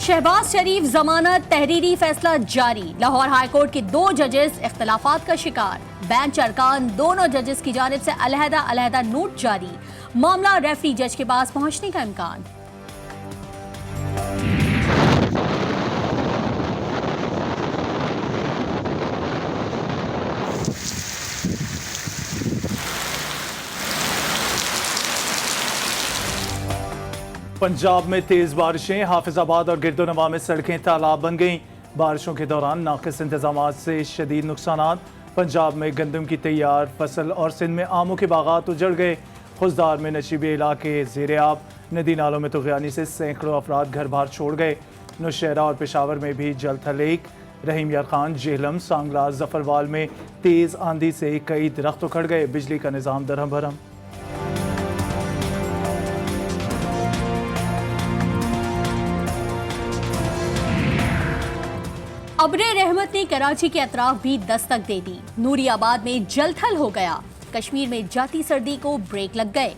शहबाज शरीफ जमानत तहरीरी फैसला जारी। लाहौर हाईकोर्ट के 2 जजेस इख्तलाफात का शिकार। बेंच अरकान दोनों जजेस की जानिब से अलहदा अलहदा नोट जारी। मामला रेफरी जज के पास पहुंचने का इम्कान। पंजाब में तेज बारिशें, हाफिजाबाद और गिरदोनवा में सड़कें तालाब बन गईं। बारिशों के दौरान नाकिस इंतजाम से शदीद नुकसान। पंजाब में गंदम की तैयार फसल और सिंध में आमों के बागात उजड़ गए। खुजदार में नशीबे इलाके ज़ेरे आब। नदी नालों में तुगयानी से सैकड़ों अफराद घर बार छोड़ गए। नौशहरा और पेशावर में भी जल थलेक। रहीम यार खान, जेहलम, सांगला, जफरवाल में तेज आंधी से कई दरख्त उखड़ गए। बिजली का निज़ाम दरहम भरम। अब्रे रहमत ने कराची के अतराफ भी दस्तक दे दी। नूरियाबाद में जलथल हो गया। कश्मीर में जाती सर्दी को ब्रेक लग गए।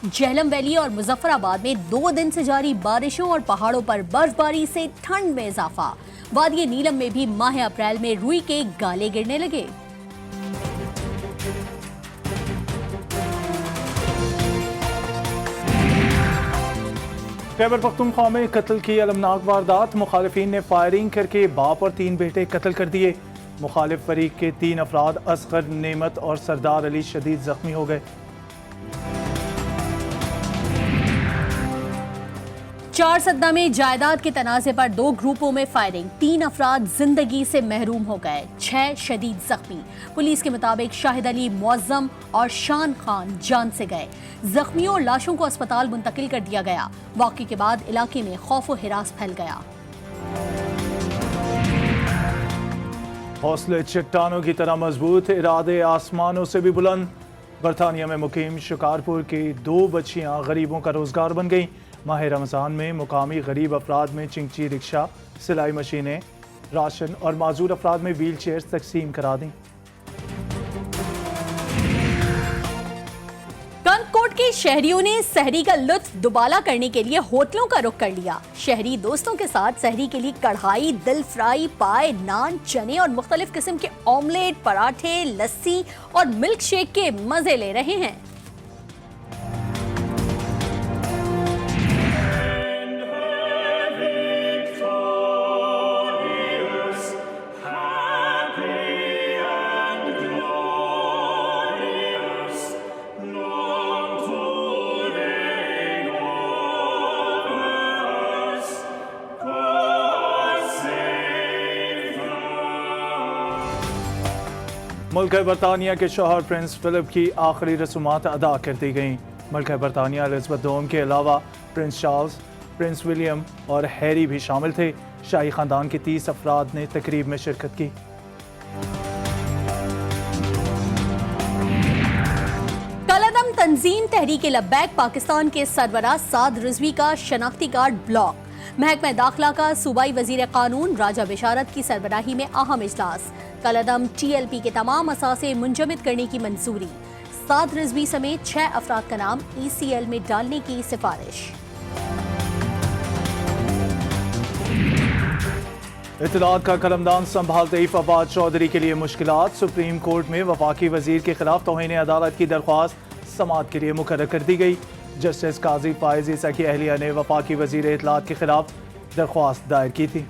जेहलम वैली और मुजफ्फराबाद में 2 दिन से जारी बारिशों और पहाड़ों पर बर्फबारी से ठंड में इजाफा। वादी नीलम में भी माह अप्रैल में रुई के गाले गिरने लगे। खैबर पख्तूनख्वा में कत्ल की अलमनाक वारदात। मुखालिफिन ने फायरिंग करके बाप और 3 बेटे कत्ल कर दिए। मुखालिफ फरीक के 3 अफराद असगर, नेमत और सरदार अली शदीद जख्मी हो गए। 4 सद्दा में जायदाद के तनाज़े पर 2 ग्रुपों में फायरिंग। 3 अफराद जिंदगी से महरूम हो गए, 6 शदीद जख्मी। पुलिस के मुताबिक शाहिद अली, मुअज्जम और शान खान जान से गए। जख्मियों और लाशों को अस्पताल मुंतकिल कर दिया गया। वाक़े के बाद इलाके में खौफ व हिरास फैल गया। हौसले चट्टानों की तरह मजबूत, इरादे आसमानों से भी बुलंद। बरतानिया में मुकीम शिकारपुर की 2 बच्चियां गरीबों का रोजगार बन गईं। माह रमज़ान में मुकामी गरीब अफराद में चिंची रिक्शा, सिलाई मशीनें, राशन और माजूर अफराद में व्हील चेयर्स तकसीम करा दी। कंदकोट के शहरियों ने सहरी का लुत्फ दुबाला करने के लिए होटलों का रुख कर लिया। शहरी दोस्तों के साथ सहरी के लिए कढ़ाई, दिल फ्राई, पाए, नान, चने और मुख्तलिफ किस्म के ऑमलेट, पराठे, लस्सी और मिल्क शेक के मजे ले रहे हैं। मुल्क बरतानिया के शौहर प्रिंस फिलिप की आखिरी रसूमात अदा कर दी गईं। मुल्क बरतानिया एलिज़ाबेथ दोम के अलावा प्रिंस चार्ल्स, प्रिंस विलियम और हैरी भी शामिल थे। शाही खानदान के 30 अफराद ने तकरीब में शिरकत की। कलअदम तंजीम तहरीक लब्बैक पाकिस्तान के सरबराह साद रिजवी का शनाख्ती कार्ड ब्लॉक। महकमा दाखिला का सूबाई वजीर कानून राजा बिशारत की सरबराही में अहम इजलास। कलअदम TLP के तमाम असासे मुंजमद करने की मंजूरी। साद रिजवी समेत 6 अफराद का नाम ECL में डालने की सिफारिश। इत्तलात का कलमदान संभालते ही फवाद चौधरी के लिए मुश्किलात। सुप्रीम कोर्ट में वफाकी वजीर के खिलाफ तौहीन अदालत की दरख्वास्त समाअत के लिए मुकर्रर कर दी गई। जस्टिस काजी फायज ईसा की अहलिया ने वफाकी वजीर इत्तलात के खिलाफ दरख्वास्त दायर की थी।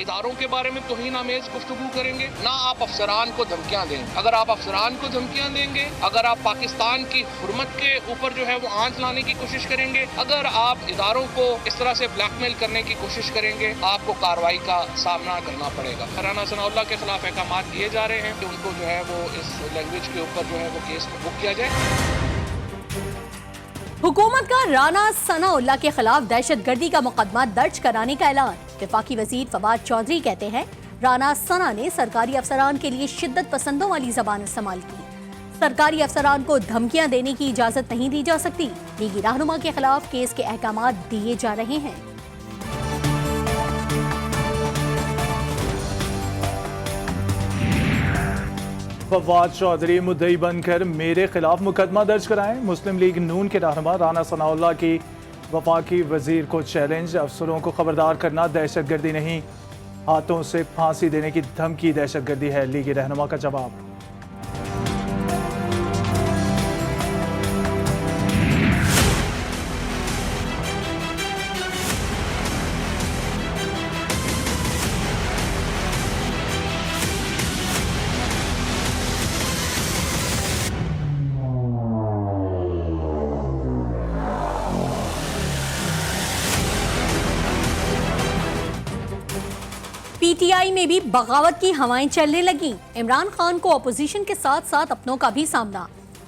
इदारों के बारे में तौहीन आमेज गुफ्तगू करेंगे, ना आप अफसरान को धमकियां देंगे। अगर आप अफसरान को धमकियां देंगे, अगर आप पाकिस्तान की हुर्मत के ऊपर जो है वो आंच लाने की कोशिश करेंगे, अगर आप इदारों को इस तरह से ब्लैकमेल करने की कोशिश करेंगे, आपको कार्रवाई का सामना करना पड़ेगा। राना सनाउल्लाह के खिलाफ अहकाम किए जा रहे हैं कि उनको जो है वो इस लैंग्वेज के ऊपर जो है वो केस बुक किया जाए। हुकूमत का राना सनाउल्लाह के खिलाफ दहशतगर्दी का मुकदमा दर्ज कराने का ऐलान। वफाकी वजीर फवाद चौधरी कहते हैं राना सना ने सरकारी अफसरान के लिए शिद्दत पसंदों वाली जबान इस्तेमाल की। सरकारी अफसरान को धमकियां देने की इजाजत नहीं दी जा सकती। लीगी रहनुमा के खिलाफ केस के अहकाम दिए जा रहे हैं। फवाद चौधरी मुद्दई बनकर मेरे खिलाफ मुकदमा दर्ज कराएं। मुस्लिम लीग नून के रहनुमा राना सनाउल्लाह की वफाकी वजीर को चैलेंज। अफसरों को खबरदार करना दहशतगर्दी नहीं, हाथों से फांसी देने की धमकी दहशतगर्दी है, लीगी रहनुमा का जवाब। पीटीआई में भी बगावत की हवाएं चलने लगी। इमरान खान को अपोजिशन के साथ साथ अपनों का भी सामना।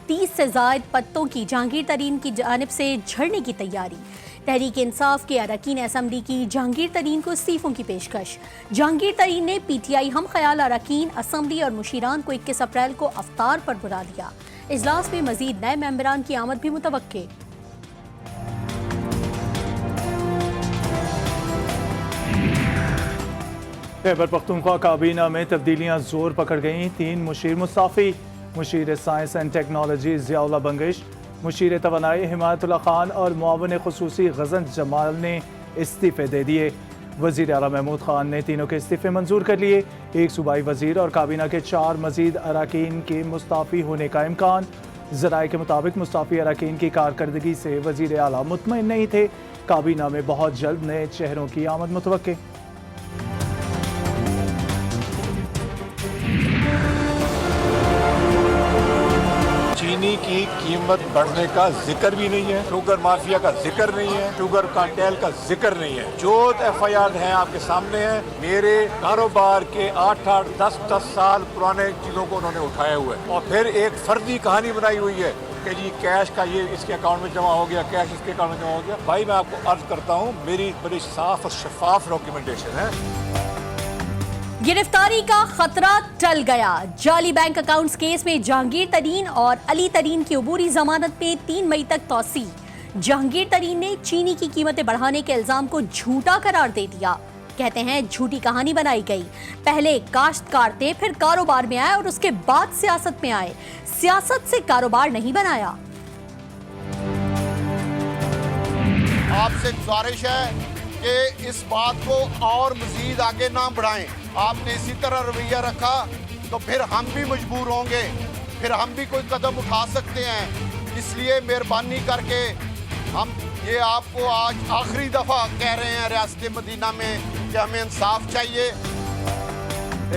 30 से ज्यादा पत्तों की जहांगीर तरीन की जानिब से झड़ने की तैयारी। तहरीक इंसाफ के अरकान असम्बली की जहांगीर तरीन को इस्तीफों की पेशकश। जहांगीर तरीन ने पीटीआई हम ख्याल अरकान असम्बली और मुशीरान को 21 अप्रैल को अफ्तार पर बुला लिया। इजलास में मजीद नए मेंबरान की आमद भी मुतवक्के। खैबर पख्तूनख्वा काबीना में तब्दीलियां जोर पकड़ गईं। 3 मुशीर मुस्ताफी। मुशीर science and technology Ziaullah Bangash, मुशीर तवानाई हिमायतुल्लाह खान और मुआवन खुसूसी गजन जमाल ने इस्तीफे दे दिए। वज़ीर आला महमूद खान ने तीनों के इस्तीफे मंजूर कर लिए। एक सूबाई वजीर और काबीना के 4 मजीद अरकान के मुस्ताफी होने का इम्कान। ज़राए के मुताबिक मुस्ताफी अरकान की कारकर्दगी से वज़ीर आला मुतमईन नहीं थे। काबीना में बहुत जल्द नए चेहरों की आमद मुतवक्के। चीनी की कीमत बढ़ने का जिक्र भी नहीं है, शुगर माफिया का जिक्र नहीं है, शुगर कार्टेल का जिक्र नहीं है। जो FIR हैं आपके सामने हैं। मेरे कारोबार के 8-8, 10-10 साल पुराने चीजों को उन्होंने उठाया हुआ है और फिर एक फर्जी कहानी बनाई हुई है कि जी कैश का ये इसके अकाउंट में जमा हो गया, कैश इसके अकाउंट में जमा हो गया। भाई मैं आपको अर्ज करता हूँ, मेरी बड़ी साफ और शफाफ डॉक्यूमेंटेशन है। गिरफ्तारी का खतरा टल गया। जाली बैंक अकाउंट्स केस में जहांगीर तरीन और अली तरीन की अबूरी जमानत में 3 मई तक तौसी। जहांगीर तरीन ने चीनी की कीमतें बढ़ाने के इल्जाम को झूठा करार दे दिया। कहते हैं झूठी कहानी बनाई गई। पहले काश्तकार थे, फिर कारोबार में आए और उसके बाद सियासत में आए। सियासत से कारोबार नहीं बनाया। आपसे गुजारिश है कि इस बात को और मजीद आगे ना बढ़ाएं। आपने इसी तरह रवैया रखा तो फिर हम भी मजबूर होंगे, फिर हम भी कोई कदम उठा सकते हैं। इसलिए मेहरबानी करके हम ये आपको आज आखिरी दफ़ा कह रहे हैं रियासत मदीना में कि हमें इंसाफ चाहिए।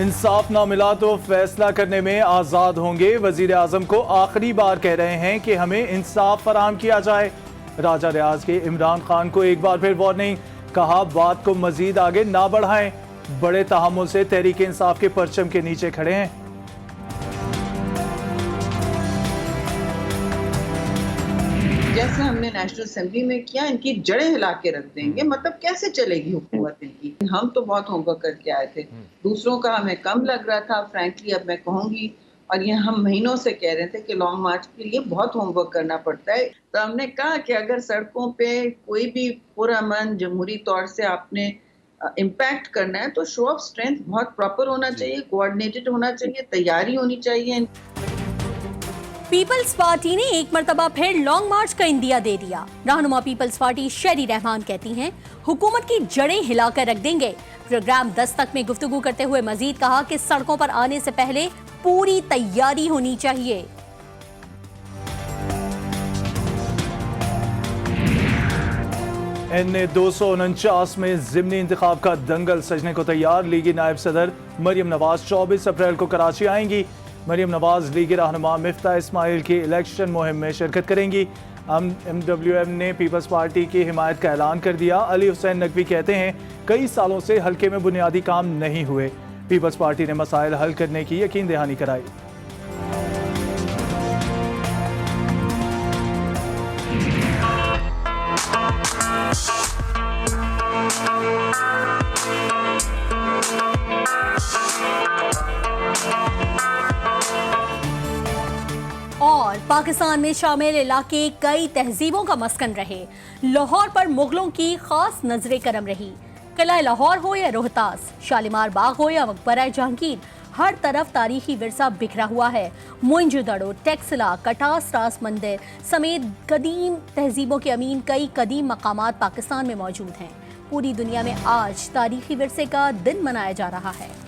इंसाफ ना मिला तो फैसला करने में आज़ाद होंगे। वजीर आजम को आखिरी बार कह रहे हैं कि हमें इंसाफ फराहम किया जाए। राजा रियाज के इमरान खान को एक बार फिर वार्निंग। कहा बात को मजीद आगे ना बढ़ाएं। बड़े तहम्मुल से तहरीक इंसाफ के परचम के नीचे खड़े हैं। जैसे हमने नेशनल असेंबली में किया, इनकी जड़ें हिला के रख देंगे। मतलब कैसे चलेगी हुकूमत इनकी। हम तो बहुत होमवर्क करके आए थे, दूसरों का हमें कम लग रहा था। फ्रैंकली अब मैं कहूँगी, और ये हम महीनों से कह रहे थे कि लॉन्ग मार्च के लिए बहुत होमवर्क करना पड़ता है। तो हमने कहा कि अगर सड़कों पे कोई भी पुरअमन जमहूरी तौर से आपने इम्पैक्ट करना है तो शो ऑफ स्ट्रेंथ बहुत प्रॉपर होना चाहिए, कोऑर्डिनेटेड होना चाहिए, तैयारी होनी चाहिए। पीपल्स पार्टी ने एक मर्तबा फिर लॉन्ग मार्च का इंदिया दे दिया। रहनुमा पीपल्स पार्टी शेरी रहमान कहती हैं हुकूमत की जड़ें हिलाकर रख देंगे। प्रोग्राम दस्तक में गुफ्तगू करते हुए मजीद कहा कि सड़कों पर आने से पहले पूरी तैयारी होनी चाहिए। NA 249 में ज़िमनी इंतखाब का दंगल सजने को तैयार। लीगी नायब सदर मरियम नवाज 24 अप्रैल को कराची आएंगी। मरियम नवाज लीगी रहनुमा मिफ्ता इस्माइल की इलेक्शन मुहिम में शिरकत करेंगी। MWM ने पीपल्स पार्टी की हिमायत का ऐलान कर दिया। अली हुसैन नकवी कहते हैं कई सालों से हल्के में बुनियादी काम नहीं हुए। पीपल्स पार्टी ने मसाइल हल करने की यकीन दहानी कराई। और पाकिस्तान में शामिल इलाके कई तहजीबों का मस्कन रहे। लाहौर पर मुगलों की खास नजर करम रही। किला लाहौर हो या रोहतास, शालीमार बाग हो या मकबरा जहांगीर, हर तरफ तारीखी विरसा बिखरा हुआ है। मोइंजोदड़ो, टेक्सला, कटास रास मंदिर समेत कदीम तहजीबों के अमीन कई कदीम मकामात पाकिस्तान में मौजूद हैं। पूरी दुनिया में आज तारीखी विरसे का दिन मनाया जा रहा है।